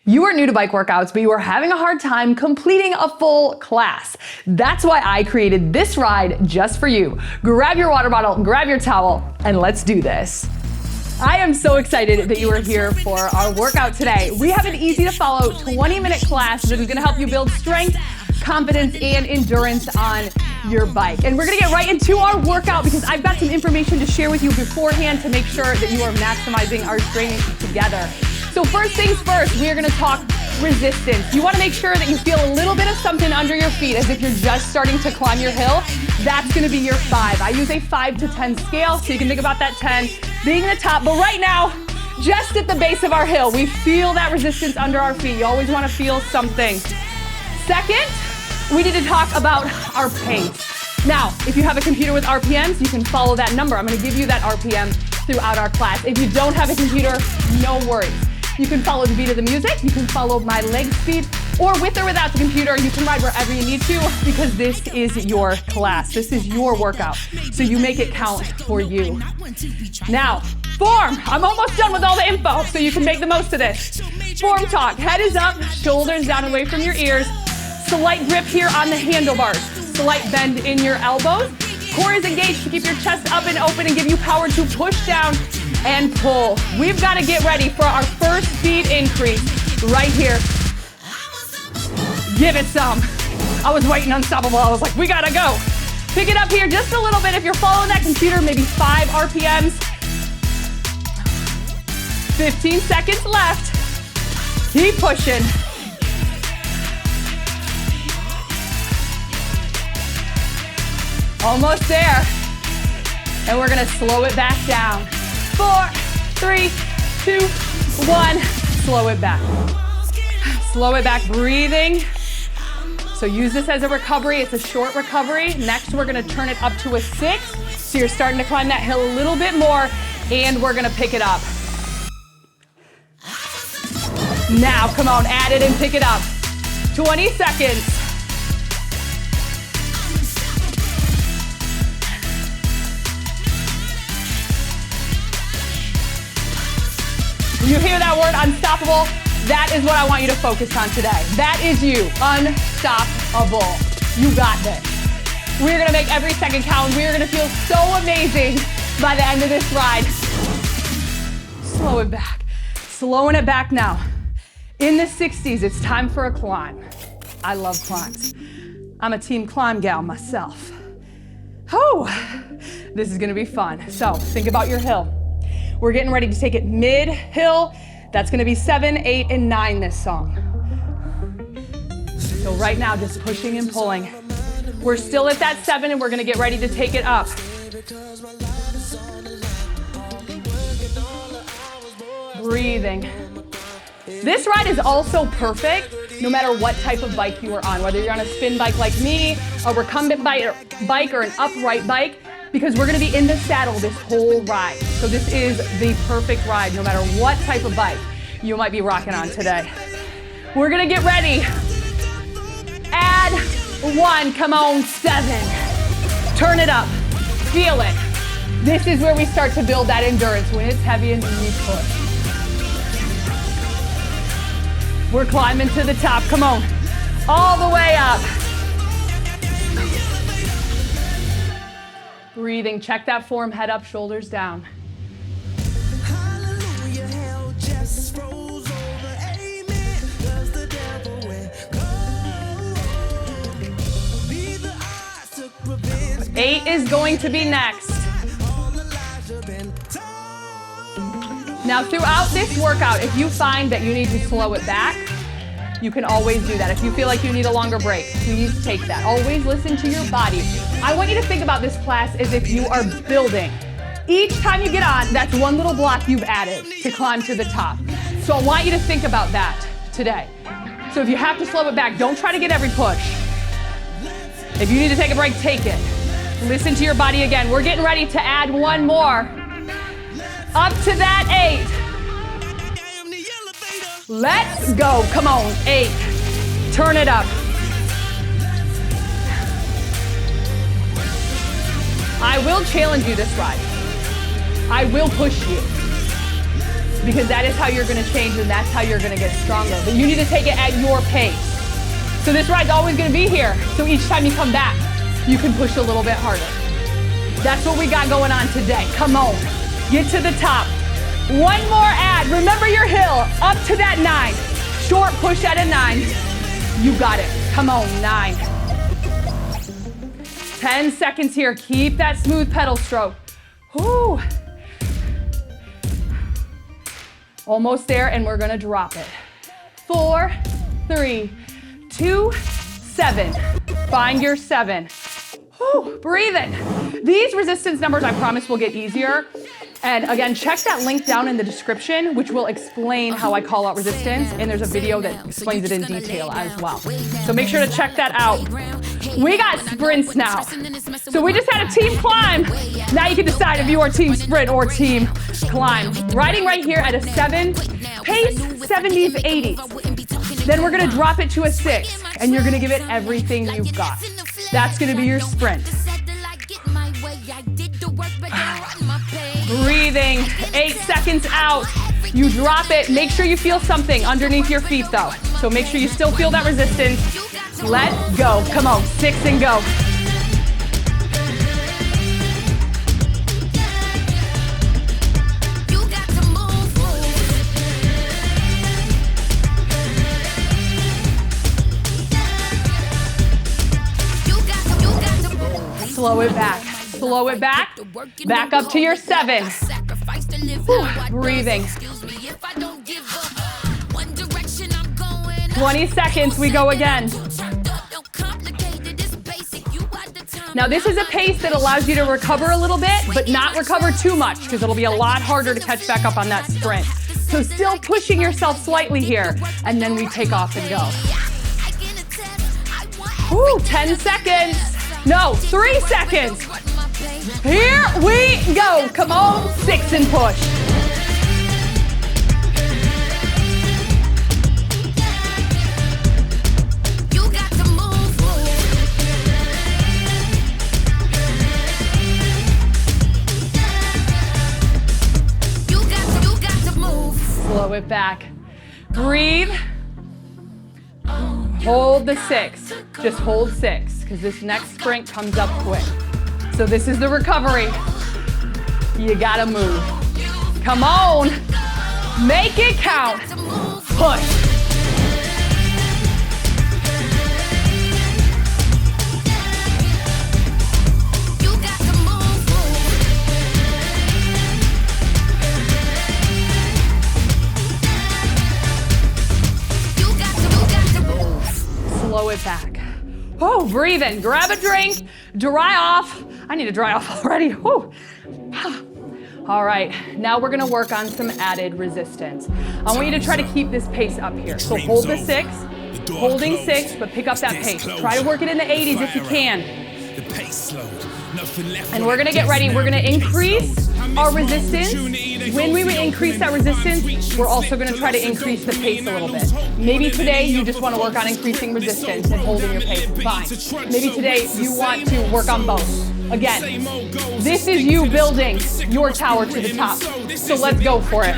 You are new to bike workouts, but you are having a hard time completing a full class. That's why I created this ride just for you. Grab your water bottle, grab your towel, and let's do this. I am so excited that you are here for our workout today. We have an easy to follow 20-minute class that is gonna help you build strength, confidence, and endurance on your bike. And we're gonna get right into our workout because I've got some information to share with you beforehand to make sure that you are maximizing our training together. So first things first, we are gonna talk resistance. You wanna make sure that you feel a little bit of something under your feet as if you're just starting to climb your hill. That's gonna be your 5. I use a 5 to 10 scale, so you can think about that 10 being the top. But right now, just at the base of our hill, we feel that resistance under our feet. You always wanna feel something. Second, we need to talk about our pace. Now, if you have a computer with RPMs, you can follow that number. I'm gonna give you that RPM throughout our class. If you don't have a computer, no worries. You can follow the beat of the music, you can follow my leg speed, or with or without the computer, you can ride wherever you need to because this is your class. This is your workout, so you make it count for you. Now, form. I'm almost done with all the info, so you can make the most of this. Form talk. Head is up, shoulders down away from your ears. Slight grip here on the handlebars. Slight bend in your elbows. Core is engaged to keep your chest up and open and give you power to push down and pull. We've got to get ready for our first speed increase right here. Give it some. I was waiting unstoppable. I was like, we gotta go. Pick it up here just a little bit. If you're following that computer, maybe 5 RPMs. 15 seconds left. Keep pushing. Almost there. And we're gonna slow it back down. 4, 3, 2, 1. Slow it back. Slow it back, breathing. So use this as a recovery. It's a short recovery. Next, we're gonna turn it up to a 6. So you're starting to climb that hill a little bit more, and we're gonna pick it up. Now, come on, add it and pick it up. 20 seconds. You hear that word, unstoppable? That is what I want you to focus on today. That is you, unstoppable. You got this. We're gonna make every second count. We're gonna feel so amazing by the end of this ride. Slow it back. Slowing it back now. In the 60s, it's time for a climb. I love climbs. I'm a team climb gal myself. Oh, this is gonna be fun. So think about your hill. We're getting ready to take it mid-hill. That's gonna be 7, 8, and 9 this song. So right now, just pushing and pulling. We're still at that 7 and we're gonna get ready to take it up. Breathing. This ride is also perfect no matter what type of bike you are on, whether you're on a spin bike like me, a recumbent bike, or an upright bike, because we're gonna be in the saddle this whole ride. So this is the perfect ride no matter what type of bike you might be rocking on today. We're gonna get ready. Add 1, come on, 7. Turn it up, feel it. This is where we start to build that endurance when it's heavy and we push. We're climbing to the top, come on. All the way up. Breathing, check that form, head up, shoulders down. Hallelujah, hell just froze over, amen, 'cause the devil went cold. Be the eyes to prevent. 8 is going to be next. Now throughout this workout, if you find that you need to slow it back, you can always do that. If you feel like you need a longer break, please take that. Always listen to your body. I want you to think about this class as if you are building. Each time you get on, that's one little block you've added to climb to the top. So I want you to think about that today. So if you have to slow it back, don't try to get every push. If you need to take a break, take it. Listen to your body again. We're getting ready to add 1 more. Up to that 8. Let's go. Come on, 8. Turn it up. I will challenge you this ride. I will push you. because that is how you're gonna change and that's how you're gonna get stronger. But you need to take it at your pace. So this ride's always gonna be here. So each time you come back, you can push a little bit harder. That's what we got going on today. Come on, get to the top. One more add. Remember your hill, up to that 9. Short push at a 9. You got it. Come on, 9. 10 seconds here. Keep that smooth pedal stroke. Whoo. Almost there, and we're gonna drop it. 4, 3, 2, 7. Find your 7. Whew, breathe in. These resistance numbers, I promise, will get easier. And again, check that link down in the description, which will explain how I call out resistance. And there's a video that explains it in detail as well. So make sure to check that out. We got sprints now. So we just had a team climb. Now you can decide if you are team sprint or team climb. Riding right here at a 7, pace 70s, 80s. Then we're gonna drop it to a 6, and you're gonna give it everything you've got. That's gonna be your sprint. Breathing, 8 seconds out. You drop it, make sure you feel something underneath your feet though. So make sure you still feel that resistance. Let go, come on, 6 and go. Slow it back, slow it back. Back up to your 7. Whew, breathing. 20 seconds, we go again. Now this is a pace that allows you to recover a little bit, but not recover too much, because it'll be a lot harder to catch back up on that sprint. So still pushing yourself slightly here, and then we take off and go. Whew, 10 seconds. No, 3 seconds. Here we go. Come on, 6 and push. You got to move. You got to move. Slow it back. Breathe. Hold the 6. Just hold 6, because this next sprint comes up quick. So this is the recovery. You gotta move. Come on. Make it count. Push. Slow it back. Oh, breathe in, grab a drink, dry off. I need to dry off already. Whew. All right, now we're gonna work on some added resistance. I want you to try to keep this pace up here. So hold the 6, holding 6, but pick up that pace. Try to work it in the 80s if you can. And we're gonna get ready. We're gonna increase our resistance. When we increase that resistance, we're also gonna try to increase the pace a little bit. Maybe today you just wanna work on increasing resistance and holding your pace, fine. Maybe today you want to work on both. Again, this is you building your tower to the top. So let's go for it.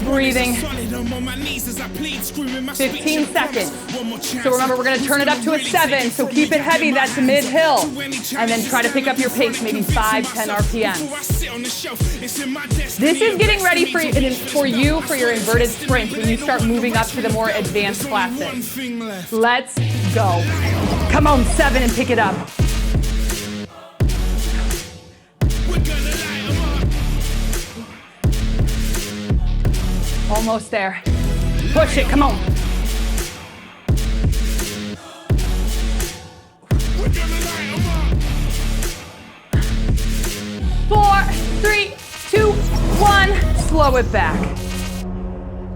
Breathing. 15 seconds. So remember, we're gonna turn it up to a 7, so keep it heavy, that's mid-hill. And then try to pick up your pace, maybe 5, 10 RPM. This is getting ready for you for your inverted sprint when you start moving up to the more advanced classes. Let's go. Come on, 7 and pick it up. Almost there. Push it, come on. Four, 3, 2, 1. Slow it back.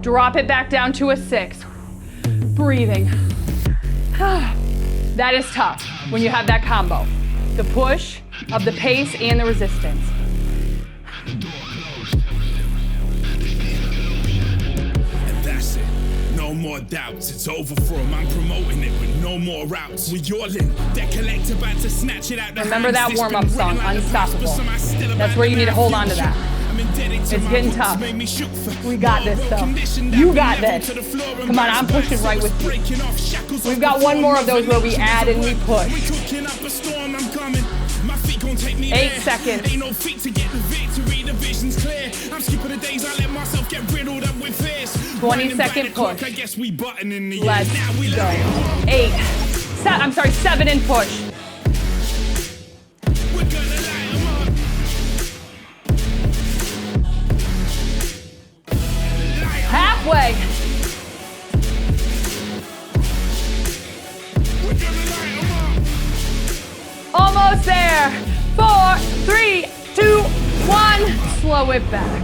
Drop it back down to a 6. Breathing. That is tough when you have that combo. The push of the pace and the resistance. more doubts. It's over for 'em. I'm promoting it with no more routes. We all in. They're collect about to snatch it out the Remember that warm-up song, Unstoppable. That's where you need to hold on to that. It's getting tough. We got this though. You got this. Come on, I'm pushing right with you. We've got one more of those where we add and we push. 8 seconds. 20-second push. Let's go. 7 and push. Halfway. Almost there. 4, 3, 2, 1. Slow it back.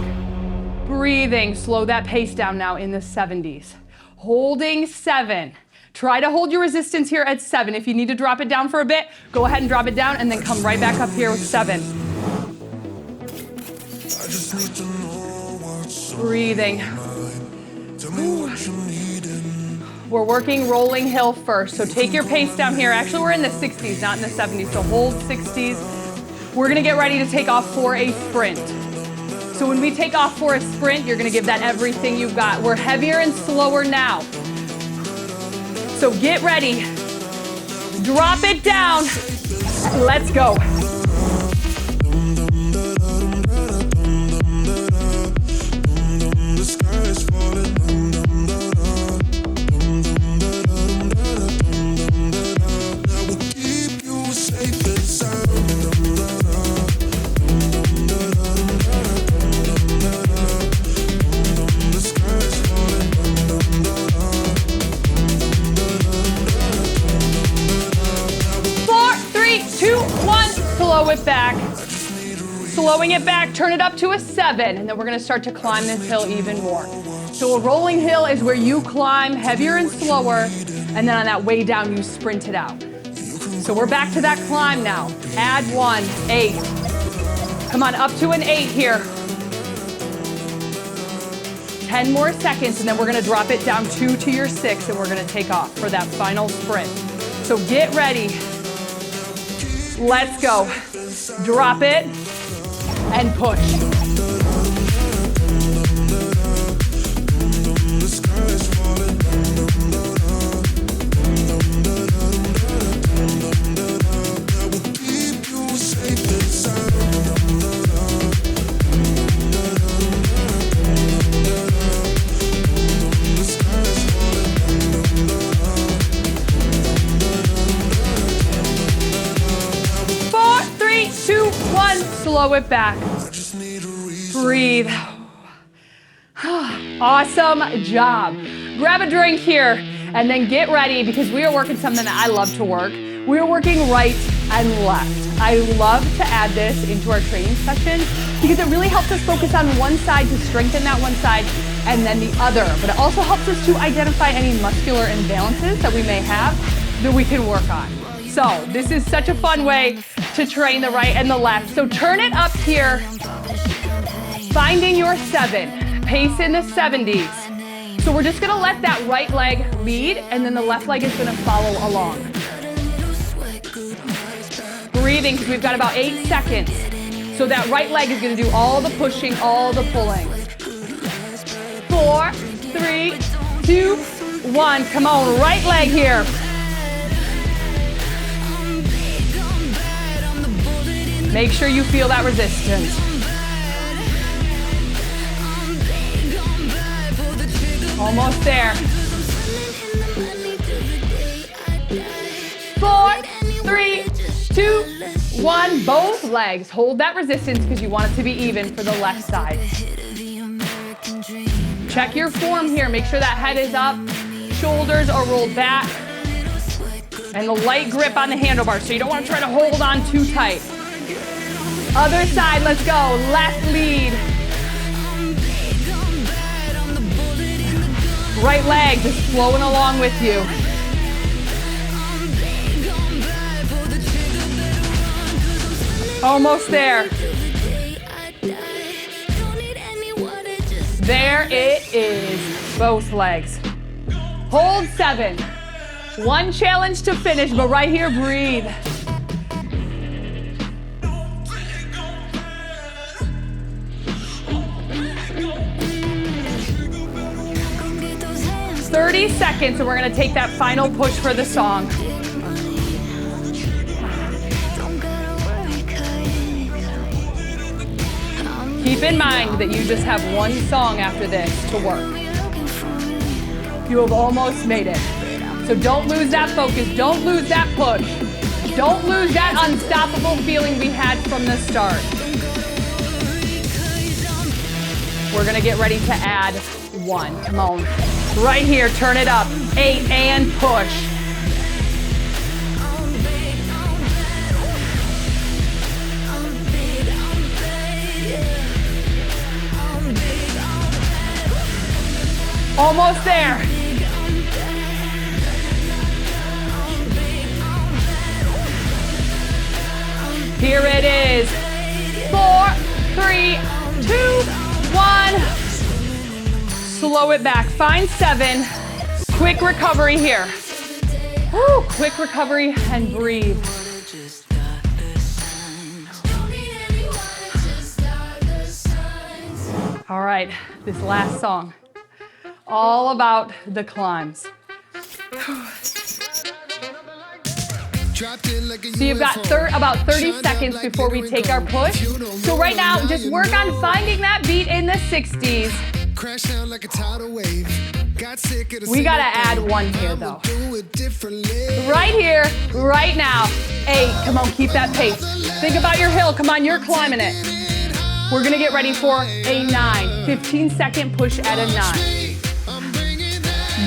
Breathing. Slow that pace down now in the 70s. Holding 7. Try to hold your resistance here at 7. If you need to drop it down for a bit, go ahead and drop it down and then come right back up here with 7. Breathing. We're working rolling hill first, so take your pace down here. Actually, we're in the 60s, not in the 70s, so hold 60s. We're gonna get ready to take off for a sprint. So when we take off for a sprint, you're gonna give that everything you've got. We're heavier and slower now. So get ready. Drop it down. Let's go. Slow it back. Slowing it back, turn it up to a 7, and then we're gonna start to climb this hill even more. So a rolling hill is where you climb heavier and slower, and then on that way down, you sprint it out. So we're back to that climb now. Add 1, 8. Come on, up to an 8 here. 10 more seconds, and then we're gonna drop it down 2 to your 6, and we're gonna take off for that final sprint. So get ready. Let's go. Drop it and push. Slow it back. Breathe. Awesome job. Grab a drink here and then get ready because we are working something that I love to work. We are working right and left. I love to add this into our training session because it really helps us focus on one side to strengthen that one side and then the other. But it also helps us to identify any muscular imbalances that we may have that we can work on. So this is such a fun way to train the right and the left. So turn it up here, finding your 7, pace in the 70s. So we're just gonna let that right leg lead and then the left leg is gonna follow along. Breathing, because we've got about 8 seconds. So that right leg is gonna do all the pushing, all the pulling. 4, 3, 2, 1. Come on, right leg here. Make sure you feel that resistance. Almost there. 4, 3, 2, 1. Both legs. Hold that resistance because you want it to be even for the left side. Check your form here. Make sure that head is up, shoulders are rolled back, and the light grip on the handlebars. So you don't want to try to hold on too tight. Other side, let's go. Left lead. Right leg just flowing along with you. Almost there. There it is. Both legs. Hold 7. One challenge to finish, but right here, breathe. It's 30 seconds, and we're gonna take that final push for the song. Keep in mind that you just have one song after this to work. You have almost made it. So don't lose that focus, don't lose that push. Don't lose that unstoppable feeling we had from the start. We're gonna get ready to add 1. Come on. Right here, turn it up. 8 and push. Almost there. Here it is. 4, 3, 2, 1. Slow it back. Find 7. Quick recovery here. Woo, quick recovery and breathe. All right, this last song. All about the climbs. So you've got about 30 seconds before we take our push. So right now, just work on finding that beat in the 60s. We gotta add 1 here though. Right here, right now. 8, come on, keep that pace. Think about your hill, come on, you're climbing it. We're gonna get ready for a 9. 15-second push at a 9.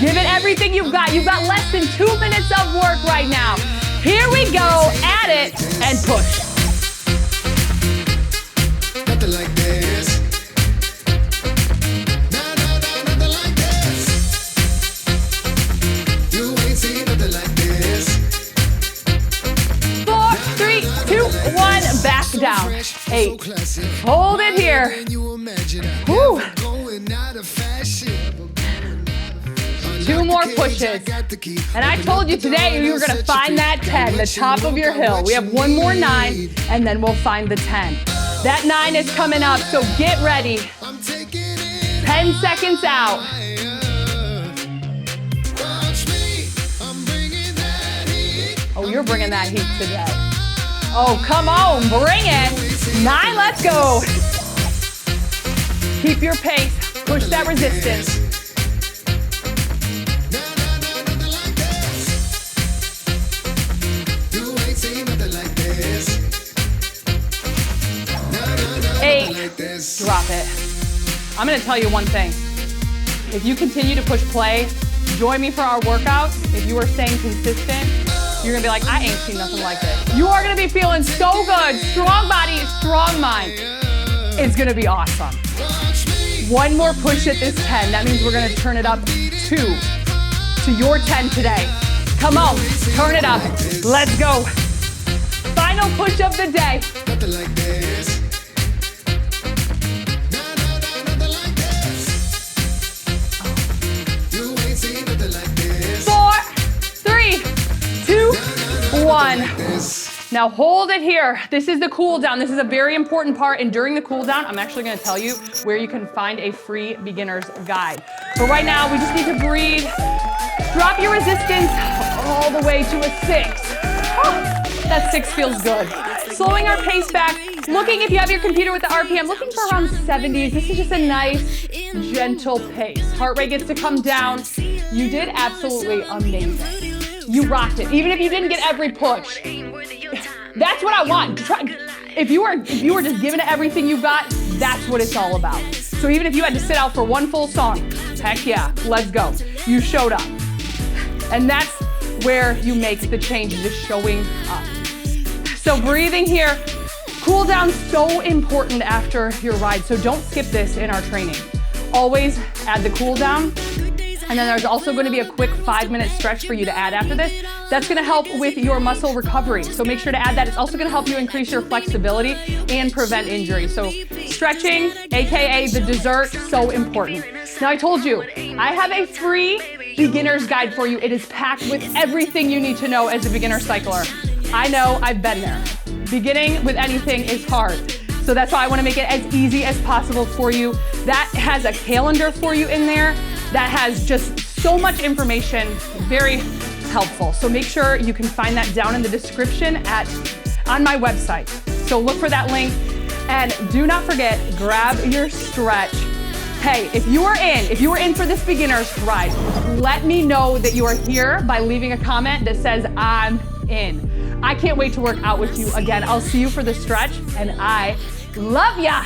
Give it everything you've got. You've got less than 2 minutes of work right now. Here we go, add it, and push. Nothing like this. Nothing like this. You ain't seen nothing like this. 4, 3, 2, 1, back down. 8, hold it here. Woo. 2 more pushes. And I told you today you were gonna find that 10, the top of your hill. We have 1 more 9, and then we'll find the 10. That 9 is coming up, so get ready. 10 seconds out. Oh, you're bringing that heat today. Oh, come on, bring it. 9, let's go. Keep your pace, push that resistance. 8, drop it. I'm gonna tell you one thing. If you continue to push play, join me for our workouts. If you are staying consistent, you're gonna be like, I ain't seen nothing like this. You are gonna be feeling so good. Strong body, strong mind. It's gonna be awesome. 1 more push at this 10. That means we're gonna turn it up 2 to your 10 today. Come on, turn it up. Let's go. Final push of the day. Nothing like this. 4, 3, 2, 1. Now hold it here. This is the cool down. This is a very important part. And during the cool down, I'm actually gonna tell you where you can find a free beginner's guide. But right now, we just need to breathe. Drop your resistance all the way to a 6. Oh, that 6 feels good. Slowing our pace back. Looking, if you have your computer with the RPM, looking for around 70s. This is just a nice, gentle pace. Heart rate gets to come down. You did absolutely amazing. You rocked it. Even if you didn't get every push. That's what I want. If you were just giving it everything you got, that's what it's all about. So even if you had to sit out for 1 full song, heck yeah, let's go. You showed up. And that's where you make the change, just showing up. So breathing here. Cool down, so important after your ride. So don't skip this in our training. Always add the cool down. And then there's also going to be a quick 5-minute stretch for you to add after this. That's going to help with your muscle recovery. So make sure to add that. It's also going to help you increase your flexibility and prevent injury. So stretching, AKA the dessert, so important. Now I told you, I have a free beginner's guide for you. It is packed with everything you need to know as a beginner cycler. I know, I've been there. Beginning with anything is hard. So that's why I want to make it as easy as possible for you. That has a calendar for you in there that has just so much information, very helpful. So make sure you can find that down in the description on my website. So look for that link, and do not forget, grab your stretch. Hey, if you are in for this beginner's ride, let me know that you are here by leaving a comment that says I'm in. I can't wait to work out with you again. I'll see you for the stretch, and I love ya.